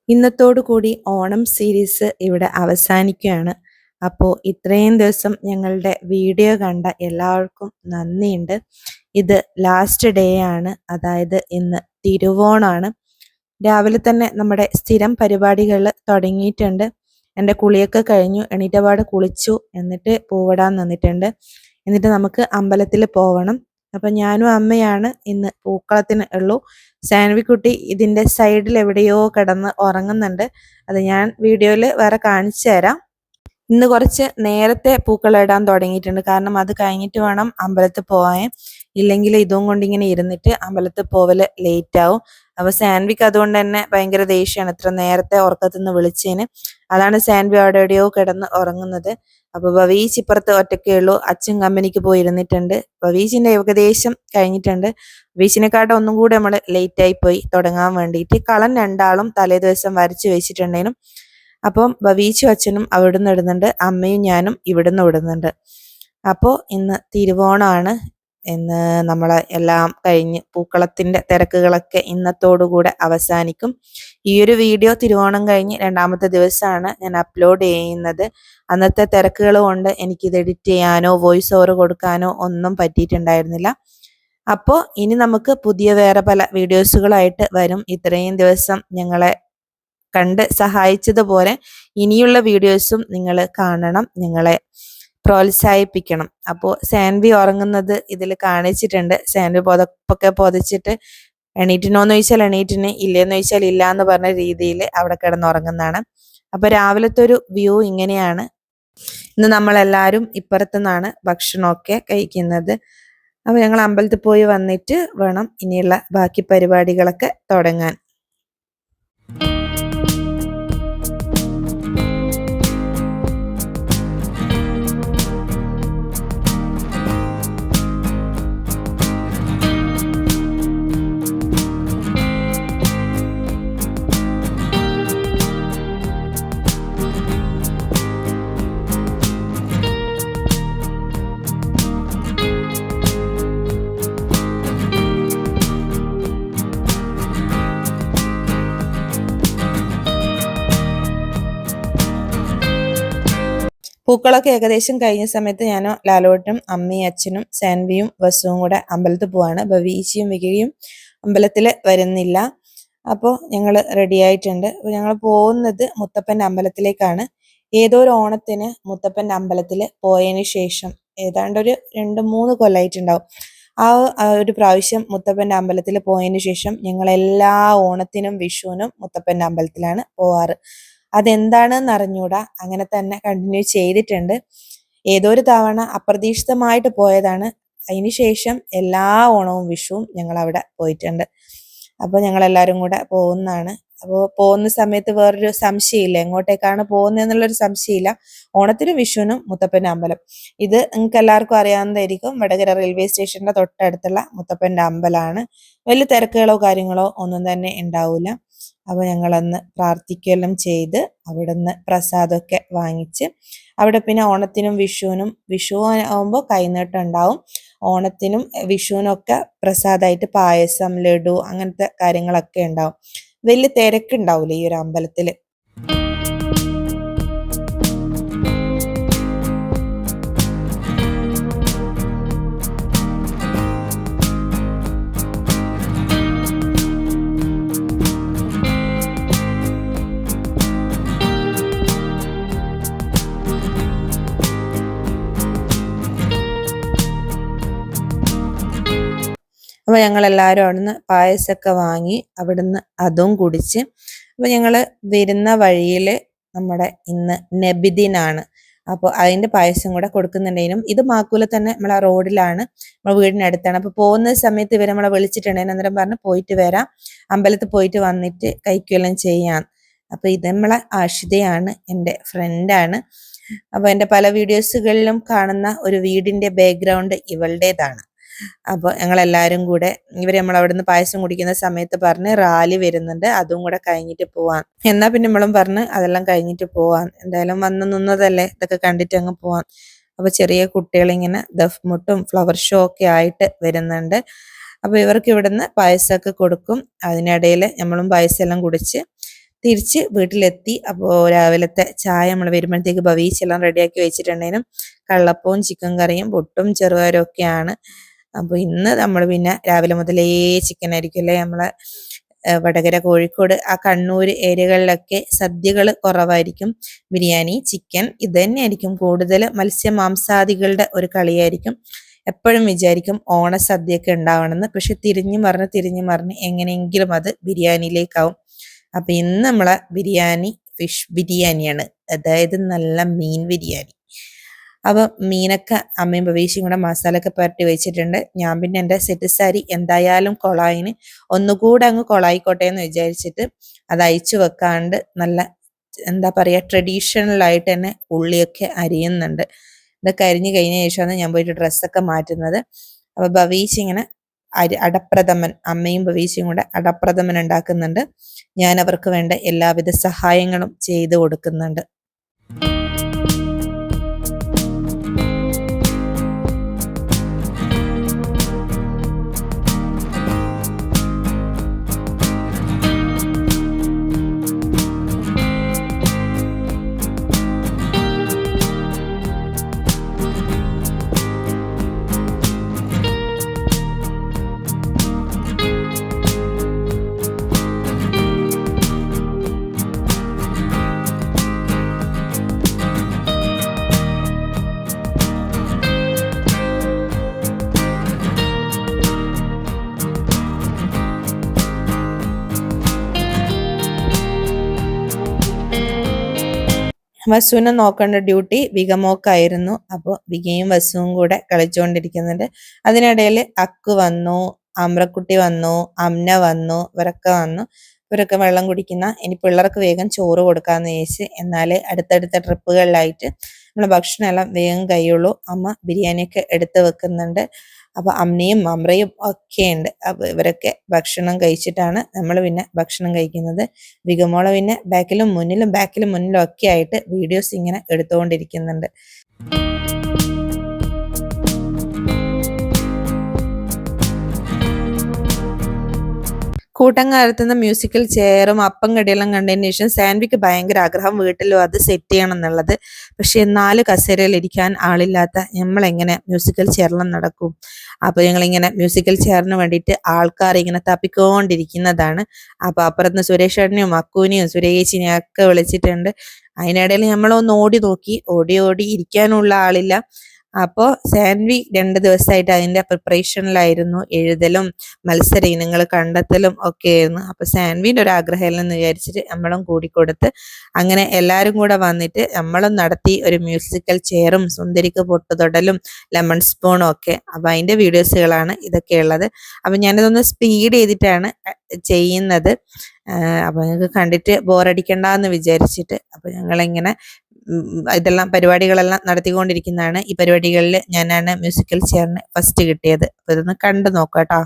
ഇന്നത്തോടു കൂടി ഓണം സീരീസ് ഇവിടെ അവസാനിക്കുകയാണ്. അപ്പോൾ ഇത്രയും ദിവസം ഞങ്ങളുടെ വീഡിയോ കണ്ട എല്ലാവർക്കും നന്ദിയുണ്ട്. ഇത് ലാസ്റ്റ് ഡേ ആണ്, അതായത് ഇന്ന് തിരുവോണാണ്. രാവിലെ തന്നെ നമ്മുടെ സ്ഥിരം പരിപാടികൾ തുടങ്ങിയിട്ടുണ്ട്. എൻ്റെ കുളിയൊക്കെ കഴിഞ്ഞു, എണീറ്റപാട് കുളിച്ചു, എന്നിട്ട് പൂവിടാൻ നിന്നിട്ടുണ്ട്. എന്നിട്ട് നമുക്ക് അമ്പലത്തിൽ പോകണം. അപ്പം ഞാനും അമ്മയാണ് ഇന്ന് പൂക്കളത്തിന് ഉള്ളൂ. സാൻവിക്കുട്ടി ഇതിൻ്റെ സൈഡിൽ എവിടെയോ കിടന്ന് ഉറങ്ങുന്നുണ്ട്. അത് ഞാൻ വീഡിയോയിൽ വേറെ കാണിച്ചു തരാം. ഇന്ന് കുറച്ച് നേരത്തെ പൂക്കളിടാൻ തുടങ്ങിയിട്ടുണ്ട്, കാരണം അത് കഴിഞ്ഞിട്ട് വേണം അമ്പലത്തിൽ പോകാൻ. ഇല്ലെങ്കിൽ ഇതും കൊണ്ട് ഇങ്ങനെ ഇരുന്നിട്ട് അമ്പലത്തിൽ പോവല് ലേറ്റ് ആവും. അപ്പോൾ സാൻവിക്ക് അതുകൊണ്ട് തന്നെ ഭയങ്കര ദേഷ്യമാണ് ഇത്ര നേരത്തെ ഉറക്കത്തിൽ നിന്ന് വിളിച്ചതിന്. അതാണ് സാൻവി അവിടെ എവിടെയോ കിടന്ന് ഉറങ്ങുന്നത്. അപ്പോൾ ഭവീച്ച് ഇപ്പുറത്ത് ഒറ്റയ്ക്കേ ഉള്ളൂ. അച്ഛൻ കമ്പനിക്ക് പോയി ഇരുന്നിട്ടുണ്ട്. ഭവീച്ചിന്റെ ഏകദേശം കഴിഞ്ഞിട്ടുണ്ട്. ഭവീച്ചിനെക്കാട്ടും ഒന്നും കൂടെ നമ്മൾ ലേറ്റ് ആയി പോയി തുടങ്ങാൻ വേണ്ടിയിട്ട്. കളൻ രണ്ടാളും തലേ ദിവസം വരച്ചു വെച്ചിട്ടുണ്ടേനും. അപ്പം ഭവീച്ചും അച്ഛനും അവിടുന്ന് ഇടുന്നുണ്ട്, അമ്മയും ഞാനും ഇവിടുന്ന് ഇടുന്നുണ്ട്. അപ്പോൾ ഇന്ന് തിരുവോണമാണ്. ഇന്ന് നമ്മളെ എല്ലാം കഴിഞ്ഞ് പൂക്കളത്തിന്റെ തിരക്കുകളൊക്കെ ഇന്നത്തോടുകൂടെ അവസാനിക്കും. ഈ ഒരു വീഡിയോ തിരുവോണം കഴിഞ്ഞ് രണ്ടാമത്തെ ദിവസമാണ് ഞാൻ അപ്ലോഡ് ചെയ്യുന്നത്. അന്നത്തെ തിരക്കുകൾ കൊണ്ട് എനിക്കിത് എഡിറ്റ് ചെയ്യാനോ വോയിസ് ഓവർ കൊടുക്കാനോ ഒന്നും പറ്റിയിട്ടുണ്ടായിരുന്നില്ല. അപ്പോൾ ഇനി നമുക്ക് പുതിയ വേറെ പല വീഡിയോസുകളായിട്ട് വരും. ഇത്രയും ദിവസം ഞങ്ങളെ കണ്ട് സഹായിച്ചതുപോലെ ഇനിയുള്ള വീഡിയോസും നിങ്ങൾ കാണണം, ഞങ്ങളെ പ്രോത്സാഹിപ്പിക്കണം. അപ്പോൾ സാൻവി ഉറങ്ങുന്നത് ഇതിൽ കാണിച്ചിട്ടുണ്ട്. സാൻവി പുതപ്പൊക്കെ പൊതിച്ചിട്ട് എണീറ്റിനോന്ന് ചോദിച്ചാൽ എണീറ്റിന്, ഇല്ലേന്ന് ചോദിച്ചാൽ ഇല്ല എന്ന് പറഞ്ഞ രീതിയിൽ അവിടെ കിടന്നുറങ്ങുന്നതാണ്. അപ്പോൾ രാവിലത്തെ ഒരു വ്യൂ ഇങ്ങനെയാണ്. ഇന്ന് നമ്മളെല്ലാവരും ഇപ്പുറത്തു നിന്നാണ് ഭക്ഷണമൊക്കെ കഴിക്കുന്നത്. അപ്പോൾ ഞങ്ങൾ അമ്പലത്തിൽ പോയി വന്നിട്ട് വേണം ഇനിയുള്ള ബാക്കി പരിപാടികളൊക്കെ തുടങ്ങാൻ. പൂക്കളൊക്കെ ഏകദേശം കഴിഞ്ഞ സമയത്ത് ഞാൻ ലാലോട്ടും അമ്മയും അച്ഛനും സാൻവിയും വസുവും കൂടെ അമ്പലത്തിൽ പോവാണ്. ഭവീച്ചിയും വികയും അമ്പലത്തിൽ വരുന്നില്ല. അപ്പോൾ ഞങ്ങൾ റെഡി ആയിട്ടുണ്ട്. അപ്പോൾ ഞങ്ങൾ പോകുന്നത് മുത്തപ്പൻ്റെ അമ്പലത്തിലേക്കാണ്. ഏതോ ഒരു ഓണത്തിന് മുത്തപ്പൻ്റെ അമ്പലത്തിൽ പോയതിന് ശേഷം ഏതാണ്ട് ഒരു 2-3 കൊല്ലമായിട്ടുണ്ടാവും. ആ ഒരു പ്രാവശ്യം മുത്തപ്പൻ്റെ അമ്പലത്തിൽ പോയതിന് ശേഷം ഞങ്ങൾ എല്ലാ ഓണത്തിനും വിഷുവിനും മുത്തപ്പൻ്റെ അമ്പലത്തിലാണ് പോവാറ്. അതെന്താണെന്ന് അറിഞ്ഞൂടാ, അങ്ങനെ തന്നെ കണ്ടിന്യൂ ചെയ്തിട്ടുണ്ട്. ഏതോ ഒരു തവണ അപ്രതീക്ഷിതമായിട്ട് പോയതാണ്. അതിന് ശേഷം എല്ലാ ഓണവും വിഷുവും ഞങ്ങൾ അവിടെ പോയിട്ടുണ്ട്. അപ്പോൾ ഞങ്ങൾ എല്ലാവരും കൂടെ പോകുന്നതാണ്. അപ്പോൾ പോകുന്ന സമയത്ത് വേറൊരു സംശയമില്ല, എങ്ങോട്ടേക്കാണ് പോകുന്നത് എന്നുള്ളൊരു സംശയമില്ല. ഓണത്തിനും വിഷുവിനും മുത്തപ്പൻ്റെ അമ്പലം. ഇത് നിങ്ങൾക്ക് എല്ലാവർക്കും അറിയാവുന്നതായിരിക്കും. വടകര റെയിൽവേ സ്റ്റേഷന്റെ തൊട്ടടുത്തുള്ള മുത്തപ്പൻ്റെ അമ്പലമാണ്. വലിയ തിരക്കുകളോ കാര്യങ്ങളോ ഒന്നും തന്നെ ഉണ്ടാവില്ല. അപ്പോൾ ഞങ്ങളന്ന് പ്രാർത്ഥിക്കുകയെല്ലാം ചെയ്ത് അവിടുന്ന് പ്രസാദമൊക്കെ വാങ്ങിച്ച് അവിടെ പിന്നെ ഓണത്തിനും വിഷുവിനും, വിഷു ആകുമ്പോൾ കൈനീട്ടം ഉണ്ടാവും. ഓണത്തിനും വിഷുവിനൊക്കെ പ്രസാദമായിട്ട് പായസം, ലഡു അങ്ങനത്തെ കാര്യങ്ങളൊക്കെ ഉണ്ടാവും. വലിയ തിരക്കുണ്ടാവില്ല ഈ ഒരു അമ്പലത്തിൽ. അപ്പോൾ ഞങ്ങളെല്ലാവരും അവിടുന്ന് പായസമൊക്കെ വാങ്ങി അവിടുന്ന് അതും കുടിച്ച്. അപ്പോൾ ഞങ്ങൾ വരുന്ന വഴിയിൽ നമ്മുടെ ഇന്ന് നബിദിനാണ്. അപ്പോൾ അതിൻ്റെ പായസം കൂടെ കൊടുക്കുന്നുണ്ടെങ്കിലും ഇത് മാക്കൂല തന്നെ നമ്മളെ റോഡിലാണ്, നമ്മളെ വീടിനടുത്താണ്. അപ്പോൾ പോകുന്ന സമയത്ത് ഇവർ നമ്മളെ വിളിച്ചിട്ടുണ്ടെങ്കിൽ അന്നേരം പറഞ്ഞ് പോയിട്ട് വരാം, അമ്പലത്തിൽ പോയിട്ട് വന്നിട്ട് കഴിക്കുകയെല്ലാം ചെയ്യാം. അപ്പോൾ ഇത് നമ്മളെ ആഷിതയാണ്, എൻ്റെ ഫ്രണ്ടാണ്. അപ്പോൾ എൻ്റെ പല വീഡിയോസുകളിലും കാണുന്ന ഒരു വീടിൻ്റെ ബാക്ക്ഗ്രൗണ്ട് ഇവളുടേതാണ്. അപ്പോൾ ഞങ്ങളെല്ലാവരും കൂടെ നമ്മൾ അവിടെ നിന്ന് പായസം കുടിക്കുന്ന സമയത്ത് പറഞ്ഞ് റാലി വരുന്നുണ്ട്, അതും കൂടെ കഴിഞ്ഞിട്ട് പോവാൻ. എന്നാ പിന്നെ നമ്മളും പറഞ്ഞ് അതെല്ലാം കഴിഞ്ഞിട്ട് പോവാൻ, എന്തായാലും വന്ന് നിന്നതല്ലേ, ഇതൊക്കെ കണ്ടിട്ട് അങ്ങ് പോവാൻ. അപ്പോൾ ചെറിയ കുട്ടികളിങ്ങനെ ദഫ്മുട്ടും ഫ്ലവർ ഷോ ഒക്കെ ആയിട്ട് വരുന്നുണ്ട്. അപ്പോൾ ഇവർക്ക് ഇവിടുന്ന് പായസമൊക്കെ കൊടുക്കും. അതിനിടയിൽ നമ്മളും പായസം എല്ലാം കുടിച്ച് തിരിച്ച് വീട്ടിലെത്തി. അപ്പോൾ രാവിലത്തെ ചായ നമ്മൾ വരുമ്പോഴത്തേക്ക് ഭവീച്ചെല്ലാം റെഡിയാക്കി വെച്ചിട്ടുണ്ടേനും കള്ളപ്പവും ചിക്കൻ കറിയും പുട്ടും ചെറുപയറും ഒക്കെയാണ്. അപ്പോൾ ഇന്ന് നമ്മൾ പിന്നെ രാവിലെ മുതലേ ചിക്കൻ ആയിരിക്കുമല്ലേ. നമ്മളെ വടകര, കോഴിക്കോട്, ആ കണ്ണൂർ ഏരിയകളിലൊക്കെ സദ്യകൾ കുറവായിരിക്കും. ബിരിയാണി, ചിക്കൻ ഇത് തന്നെയായിരിക്കും കൂടുതൽ. മത്സ്യമാംസാദികളുടെ ഒരു കളിയായിരിക്കും. എപ്പോഴും വിചാരിക്കും ഓണസദ്യയൊക്കെ ഉണ്ടാവണമെന്ന്. പക്ഷെ തിരിഞ്ഞു മറിഞ്ഞ് എങ്ങനെയെങ്കിലും അത് ബിരിയാണിയിലേക്കാവും. അപ്പൊ ഇന്ന് നമ്മളെ ബിരിയാണി ഫിഷ് ബിരിയാണിയാണ്, അതായത് നല്ല മീൻ ബിരിയാണി. അപ്പൊ മീനൊക്കെ അമ്മയും ഭവീശയും കൂടെ മസാലയൊക്കെ പുരട്ടി വെച്ചിട്ടുണ്ട്. ഞാൻ പിന്നെ എൻ്റെ സെറ്റ് സാരി എന്തായാലും കൊളായിന് ഒന്നുകൂടെ അങ്ങ് കൊളായിക്കോട്ടെ എന്ന് വിചാരിച്ചിട്ട് അത് അയച്ചു വെക്കാണ്ട് നല്ല എന്താ പറയുക ട്രഡീഷണൽ ആയിട്ട് തന്നെ ഉള്ളിയൊക്കെ അരിയുന്നുണ്ട്. ഇതൊക്കെ അരിഞ്ഞു കഴിഞ്ഞ ശേഷമാണ് ഞാൻ പോയിട്ട് ഡ്രസ്സൊക്കെ മാറ്റുന്നത്. അപ്പൊ ഭവീശ് ഇങ്ങനെ അടപ്രഥമൻ, അമ്മയും ഭവീശയും കൂടെ അടപ്രഥമൻ ഉണ്ടാക്കുന്നുണ്ട്. ഞാൻ അവർക്ക് വേണ്ട എല്ലാവിധ സഹായങ്ങളും ചെയ്തു കൊടുക്കുന്നുണ്ട്. വസുവിനെ നോക്കേണ്ട ഡ്യൂട്ടി വികമോക്കായിരുന്നു. അപ്പോൾ വികയും വസുവും കൂടെ കളിച്ചുകൊണ്ടിരിക്കുന്നുണ്ട്. അതിനിടയിൽ അക്കു വന്നു, അമ്രക്കുട്ടി വന്നു, അമ്ന വന്നു, ഇവരൊക്കെ വന്നു. ഇവരൊക്കെ വെള്ളം കുടിക്കുന്ന. ഇനി പിള്ളേർക്ക് വേഗം ചോറ് കൊടുക്കാന്ന് വിചാരിച്ച്. എന്നാലേ അടുത്തടുത്ത ട്രിപ്പുകളിലായിട്ട് നമ്മൾ ഭക്ഷണം എല്ലാം വേഗം കഴിയുള്ളൂ. അമ്മ ബിരിയാണിയൊക്കെ എടുത്ത് വെക്കുന്നുണ്ട്. അപ്പൊ അമ്മയും അമ്രയും ഒക്കെ ഉണ്ട്. അപ്പൊ ഇവരൊക്കെ ഭക്ഷണം കഴിച്ചിട്ടാണ് നമ്മൾ പിന്നെ ഭക്ഷണം കഴിക്കുന്നത്. വികമോള പിന്നെ ബാക്കിലും മുന്നിലും ഒക്കെ ആയിട്ട് വീഡിയോസ് ഇങ്ങനെ എടുത്തുകൊണ്ടിരിക്കുന്നുണ്ട്. കൂട്ടങ്കാലത്തുനിന്ന് മ്യൂസിക്കൽ ചെയറും അപ്പം കടിയെല്ലാം കണ്ടതിന് ശേഷം സാൻവിക്ക് ഭയങ്കര ആഗ്രഹം വീട്ടിലും അത് സെറ്റ് ചെയ്യണം എന്നുള്ളത്. പക്ഷെ 4 കസേരയിൽ ഇരിക്കാൻ ആളില്ലാത്ത നമ്മളെങ്ങനെ മ്യൂസിക്കൽ ചെയറിലും നടക്കും. അപ്പൊ ഞങ്ങളിങ്ങനെ മ്യൂസിക്കൽ ചെയറിന് വേണ്ടിയിട്ട് ആൾക്കാർ ഇങ്ങനെ തപ്പിക്കൊണ്ടിരിക്കുന്നതാണ്. അപ്പൊ അപ്പുറത്ത് സുരേഷേട്ടനെയും അക്കൂനെയും സുരേഷിനെയും ഒക്കെ വിളിച്ചിട്ടുണ്ട്. അതിനിടയിൽ നമ്മളൊന്ന് ഓടി നോക്കി, ഓടി ഇരിക്കാനുള്ള ആളില്ല. അപ്പോൾ സാൻവി 2 ദിവസമായിട്ട് അതിന്റെ പ്രിപ്പറേഷനിലായിരുന്നു. എഴുതലും മത്സര ഇനങ്ങൾ കണ്ടെത്തലും ഒക്കെ ആയിരുന്നു. അപ്പൊ സാൻവിന്റെ ഒരു ആഗ്രഹം എന്ന് വിചാരിച്ചിട്ട് നമ്മളും കൂടിക്കൊടുത്ത് അങ്ങനെ എല്ലാവരും കൂടെ വന്നിട്ട് നമ്മളും നടത്തി ഒരു മ്യൂസിക്കൽ ചെയറും സുന്ദരിക്ക് പൊട്ടുതൊടലും ലെമൺ സ്പൂണും ഒക്കെ. അപ്പൊ അതിന്റെ വീഡിയോസുകളാണ് ഇതൊക്കെ ഉള്ളത്. അപ്പൊ ഞാനിതൊന്ന് സ്പീഡ് ചെയ്തിട്ടാണ് ചെയ്യുന്നത്. അപ്പൊ നിങ്ങൾക്ക് കണ്ടിട്ട് ബോറടിക്കണ്ടെന്ന് വിചാരിച്ചിട്ട്. അപ്പൊ ഞങ്ങളിങ്ങനെ ഇതെല്ലാം പരിപാടികളെല്ലാം നടത്തിക്കൊണ്ടിരിക്കുന്നതാണ്. ഈ പരിപാടികളിൽ ഞാനാണ് മ്യൂസിക്കൽ ചെയറിന് ഫസ്റ്റ് കിട്ടിയത്. അപ്പൊ ഇതൊന്ന് കണ്ടു നോക്കാം കേട്ടോ.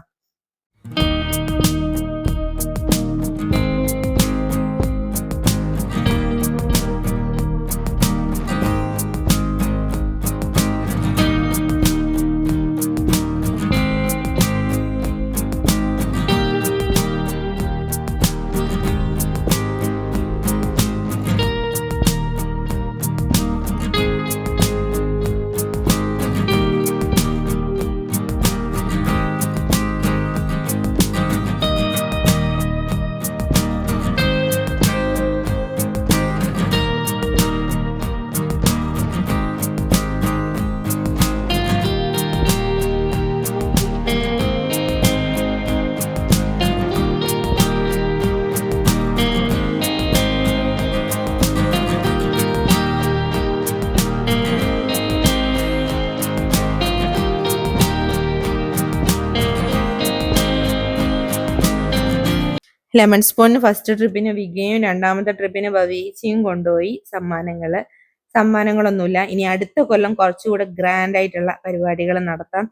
ലെമൺ സ്പൂണിന് ഫസ്റ്റ് ട്രിപ്പിന് വികയും രണ്ടാമത്തെ ട്രിപ്പിന് ഭവീച്ചിയും കൊണ്ടുപോയി സമ്മാനങ്ങളൊന്നുമില്ല. ഇനി അടുത്ത കൊല്ലം കുറച്ചുകൂടെ ഗ്രാൻഡ് ആയിട്ടുള്ള പരിപാടികൾ നടത്താം.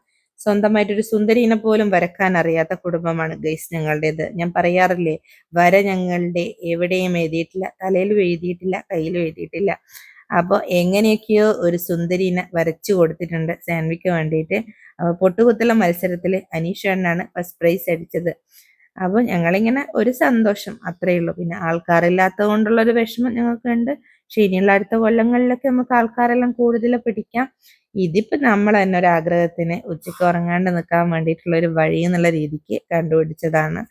സ്വന്തമായിട്ടൊരു സുന്ദരീനെ പോലും വരക്കാൻ അറിയാത്ത കുടുംബമാണ് ഗൈസ് ഞങ്ങളുടേത്. ഞാൻ പറയാറില്ലേ, വര ഞങ്ങളുടെ എവിടെയും എഴുതിയിട്ടില്ല, തലയിലും എഴുതിയിട്ടില്ല, കയ്യിലും എഴുതിയിട്ടില്ല. അപ്പോൾ എങ്ങനെയൊക്കെയോ ഒരു സുന്ദരീനെ വരച്ചു കൊടുത്തിട്ടുണ്ട് സാൻവിക്ക് വേണ്ടിയിട്ട്. പൊട്ടുകുത്തല മത്സരത്തിൽ അനീഷേട്ടനാണ് ഫസ്റ്റ് പ്രൈസ് അടിച്ചത്. അപ്പോൾ ഞങ്ങളിങ്ങനെ ഒരു സന്തോഷം അത്രയേ ഉള്ളൂ. പിന്നെ ആൾക്കാരില്ലാത്തത് കൊണ്ടുള്ളൊരു വിഷമം ഞങ്ങൾക്കുണ്ട്. പക്ഷെ ഇനിയുള്ള അടുത്ത കൊല്ലങ്ങളിലൊക്കെ നമുക്ക് ആൾക്കാരെല്ലാം കൂടുതൽ പിടിക്കാം. ഇതിപ്പോൾ നമ്മൾ തന്നെ ഒരു ആഗ്രഹത്തിന് ഉച്ചയ്ക്ക് ഉറങ്ങാണ്ട് നിൽക്കാൻ വേണ്ടിയിട്ടുള്ള ഒരു വഴി എന്നുള്ള രീതിക്ക് കണ്ടുപിടിച്ചതാണ്.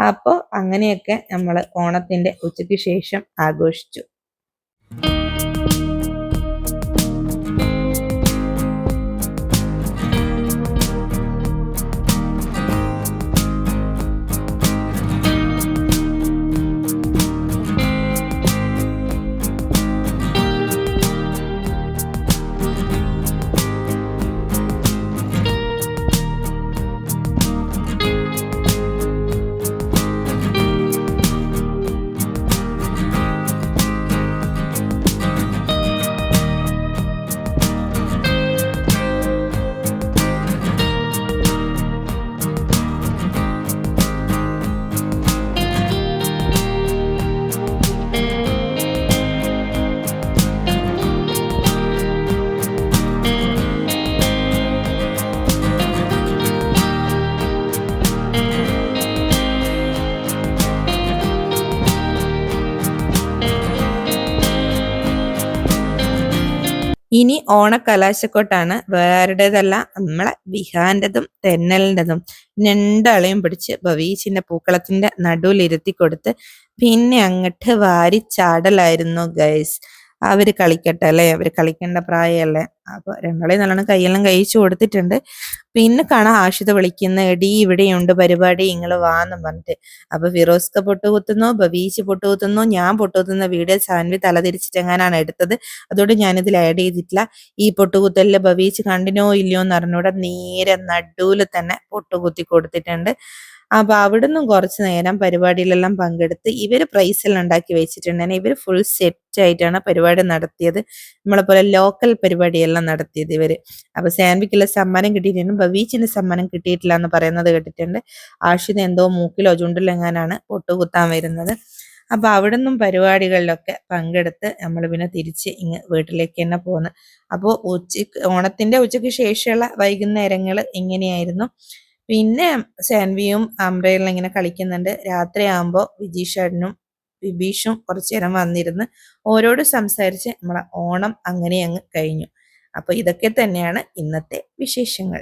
അപ്പോൾ അങ്ങനെയൊക്കെ നമ്മൾ ഓണത്തിൻ്റെ ഉച്ചയ്ക്ക് ശേഷം ആഘോഷിച്ചു. ഇനി ഓണക്കലാശക്കൊട്ടാണ്. വേറെയുടേതല്ല, നമ്മളെ വിഹാന്റതും തെന്നലിൻ്റെതും. രണ്ടാളെയും പിടിച്ച് ഭവീച്ചിന്റെ പൂക്കളത്തിന്റെ നടുവിലിരുത്തി കൊടുത്ത് പിന്നെ അങ്ങോട്ട് വാരി ചാടലായിരുന്നു ഗൈസ്. അവര് കളിക്കട്ടെ അല്ലേ, അവര് കളിക്കേണ്ട പ്രായമല്ലേ. അപ്പൊ രണ്ടാളെയും നല്ലോണം കൈയെല്ലാം കഴിച്ചു കൊടുത്തിട്ടുണ്ട്. പിന്നെ കാണാൻ ആഷിത വിളിക്കുന്ന, എടി ഇവിടെയുണ്ട് പരിപാടി, ഇങ്ങള് വാന്നും പറഞ്ഞിട്ട്. അപ്പൊ ഫിറോസ്ക പൊട്ടുകുത്തുന്നു, ബബീച്ച് പൊട്ടുകുത്തുന്നു, ഞാൻ പൊട്ടുകുത്തുന്ന വീഡിയോ സാൻവി തലതിരിച്ചിട്ട് എങ്ങാനാണ് എടുത്തത്. അതുകൊണ്ട് ഞാനിതിൽ ആഡ് ചെയ്തിട്ടില്ല. ഈ പൊട്ടുകുത്തലില് ബബീച്ച് കണ്ടിനോ ഇല്ലയോ എന്ന് അറിഞ്ഞൂടെ, നേരെ നടുവിൽ തന്നെ പൊട്ടുകുത്തി കൊടുത്തിട്ടുണ്ട്. അപ്പൊ അവിടുന്ന് കുറച്ച് നേരം പരിപാടിയിലെല്ലാം പങ്കെടുത്ത് ഇവര് പ്രൈസ് എല്ലാം ഉണ്ടാക്കി വെച്ചിട്ടുണ്ടെങ്കിൽ ഇവര് ഫുൾ സെറ്റ് ആയിട്ടാണ് പരിപാടി നടത്തിയത്. നമ്മളെ പോലെ ലോക്കൽ പരിപാടിയെല്ലാം നടത്തിയത് ഇവര്. അപ്പൊ സാൻവിക്കുള്ള സമ്മാനം കിട്ടിയിട്ടുണ്ട്, ബവീച്ചിന് സമ്മാനം കിട്ടിയിട്ടില്ല എന്ന് പറയുന്നത് കേട്ടിട്ടുണ്ട്. ആഷിത എന്തോ മൂക്കിലോ ചുണ്ടിലോ എങ്ങാനാണ് പൊട്ടുകുത്താൻ വരുന്നത്. അപ്പൊ അവിടെ നിന്നും പരിപാടികളിലൊക്കെ പങ്കെടുത്ത് നമ്മൾ പിന്നെ തിരിച്ച് വീട്ടിലേക്ക് തന്നെ പോന്ന്. അപ്പോൾ ഓണത്തിന്റെ ഉച്ചയ്ക്ക് ശേഷമുള്ള വൈകുന്നേരങ്ങൾ ഇങ്ങനെയായിരുന്നു. പിന്നെ സാൻവിയും അമ്രയെല്ലാം ഇങ്ങനെ കളിക്കുന്നുണ്ട്. രാത്രിയാകുമ്പോൾ വിജീഷേട്ടനും വിഭീഷും കുറച്ചു നേരം വന്നിരുന്ന് ഓരോട് സംസാരിച്ച് നമ്മളെ ഓണം അങ്ങനെ അങ്ങ് കഴിഞ്ഞു. അപ്പൊ ഇതൊക്കെ തന്നെയാണ് ഇന്നത്തെ വിശേഷങ്ങൾ.